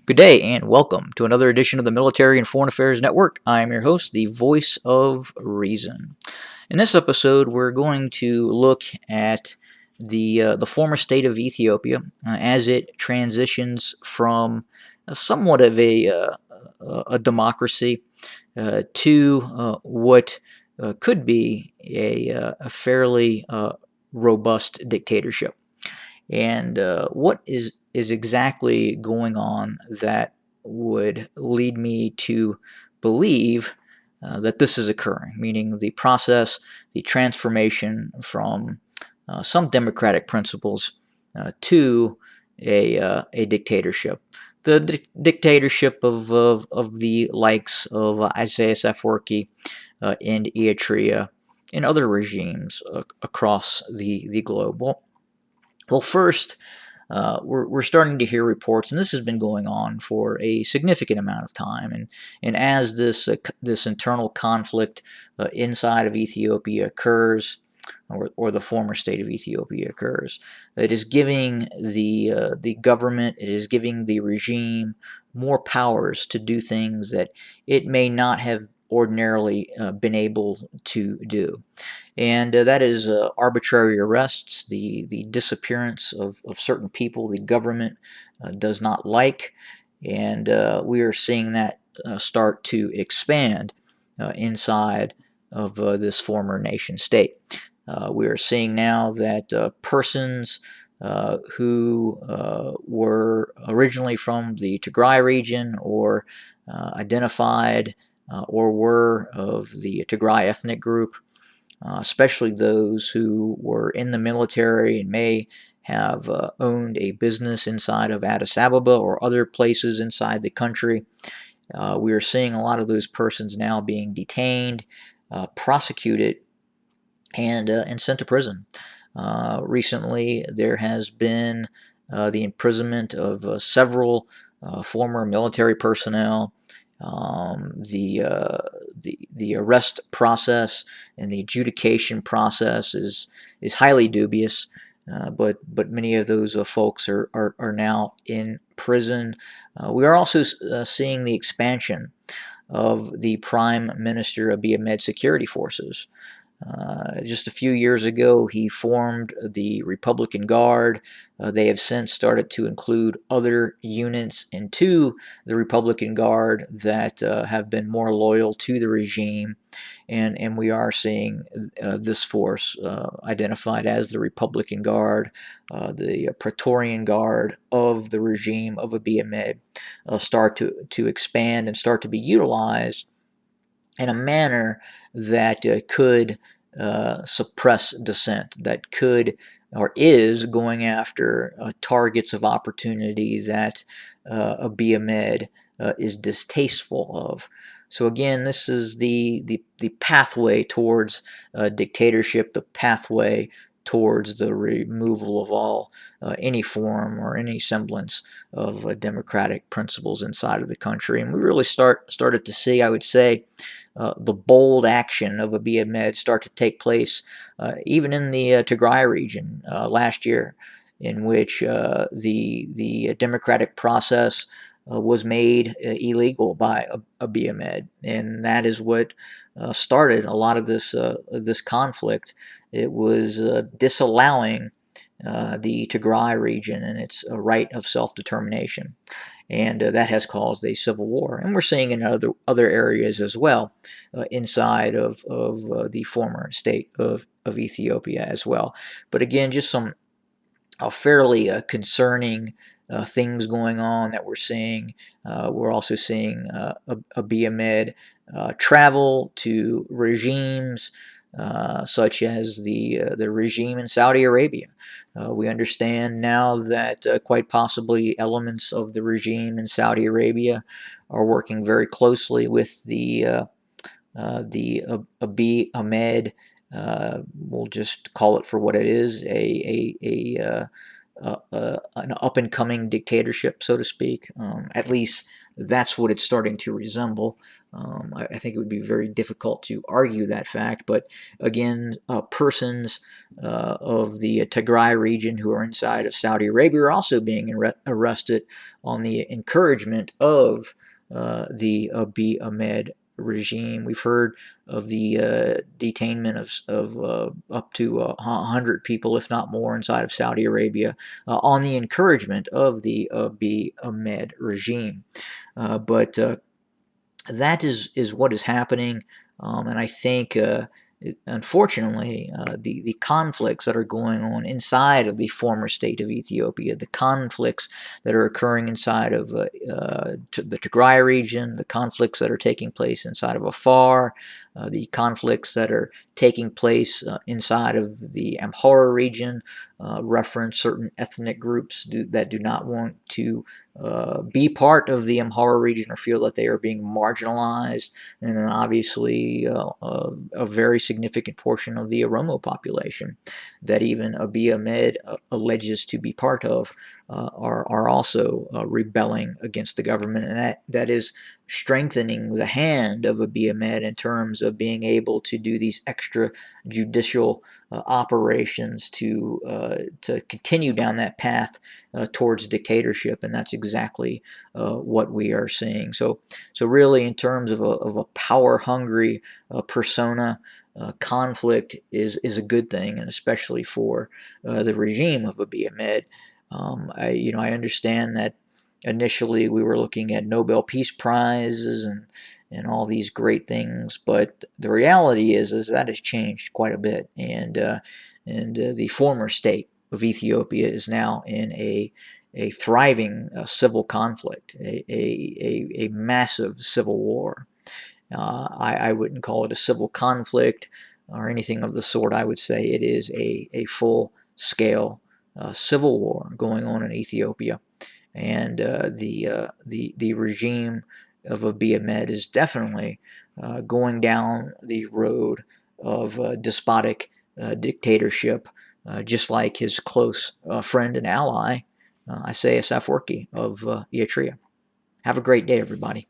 Good day and welcome to another edition of the Military and Foreign Affairs Network. I am your host, the voice of reason. In this episode, we're going to look at the former state of Ethiopia as it transitions from somewhat of a democracy to what could be a fairly robust dictatorship. And what is exactly going on that would lead me to believe that this is occurring, meaning the process, the transformation from some democratic principles to a dictatorship. The dictatorship of the likes of Isaias Afwerki and Eritrea and other regimes across the globe. Well, first, we're starting to hear reports, and this has been going on for a significant amount of time. And as this internal conflict inside of Ethiopia occurs, or the former state of Ethiopia occurs, it is giving the government, it is giving the regime more powers to do things that it may not have ordinarily been able to do. And that is arbitrary arrests, the disappearance of certain people the government does not like, and we are seeing that start to expand inside of this former nation state. We are seeing now that persons who were originally from the Tigray region or identified or were of the Tigray ethnic group, especially those who were in the military and may have owned a business inside of Addis Ababa or other places inside the country. We are seeing a lot of those persons now being detained, prosecuted, and sent to prison. Recently, there has been the imprisonment of several former military personnel. The arrest process and the adjudication process is highly dubious, but many of those folks are now in prison. We are also seeing the expansion of the Prime Minister Abiy Ahmed security forces. Just a few years ago, he formed the Republican Guard. They have since started to include other units into the Republican Guard that have been more loyal to the regime. And we are seeing this force identified as the Republican Guard, the Praetorian Guard of the regime of Abiy Ahmed, start to expand and start to be utilized in a manner that could suppress dissent, that could or is going after targets of opportunity that Abiy Ahmed is distasteful of. So again, this is the pathway towards dictatorship, the pathway towards the removal of all any form or any semblance of democratic principles inside of the country. And we really started to see, I would say, the bold action of Abiy Ahmed start to take place even in the Tigray region last year, in which the democratic process was made illegal by Abiy Ahmed, and that is what started a lot of this conflict. It was disallowing the Tigray region and its right of self-determination, and that has caused a civil war. And we're seeing in other areas as well, inside of the former state of Ethiopia as well. But again, just some fairly concerning things going on that we're seeing. We're also seeing Abiy Ahmed travel to regimes such as the regime in Saudi Arabia. We understand now that quite possibly elements of the regime in Saudi Arabia are working very closely with the Abiy Ahmed. We'll just call it for what it is, an up-and-coming dictatorship, so to speak. At least that's what it's starting to resemble. I think it would be very difficult to argue that fact, but again, persons of the Tigray region who are inside of Saudi Arabia are also being arrested on the encouragement of the Abiy Ahmed regime. We've heard of the detainment of up to 100 people, if not more, inside of Saudi Arabia on the encouragement of the Abiy Ahmed regime. But that is what is happening, and I think unfortunately, the conflicts that are going on inside of the former state of Ethiopia, the conflicts that are occurring inside of the Tigray region, the conflicts that are taking place inside of Afar, the conflicts that are taking place inside of the Amhara region, reference certain ethnic groups that do not want to be part of the Amhara region or feel that they are being marginalized, and then obviously a very significant portion of the Oromo population that even Abiy Ahmed alleges to be part of are also rebelling against the government, and that is strengthening the hand of Abiy Ahmed in terms of being able to do these extrajudicial operations to continue down that path towards dictatorship, and that's exactly what we are seeing. So really, in terms of a power-hungry persona, conflict is a good thing, and especially for the regime of Abiy Ahmed. I understand that initially we were looking at Nobel Peace Prizes and all these great things, but the reality is that has changed quite a bit, and the former state of Ethiopia is now in a thriving civil conflict, a massive civil war. I wouldn't call it a civil conflict or anything of the sort. I would say it is a full-scale civil war going on in Ethiopia, and the regime of Abiy Ahmed is definitely going down the road of despotic dictatorship, just like his close friend and ally, Isaias Afwerki of Eritrea. Have a great day, everybody.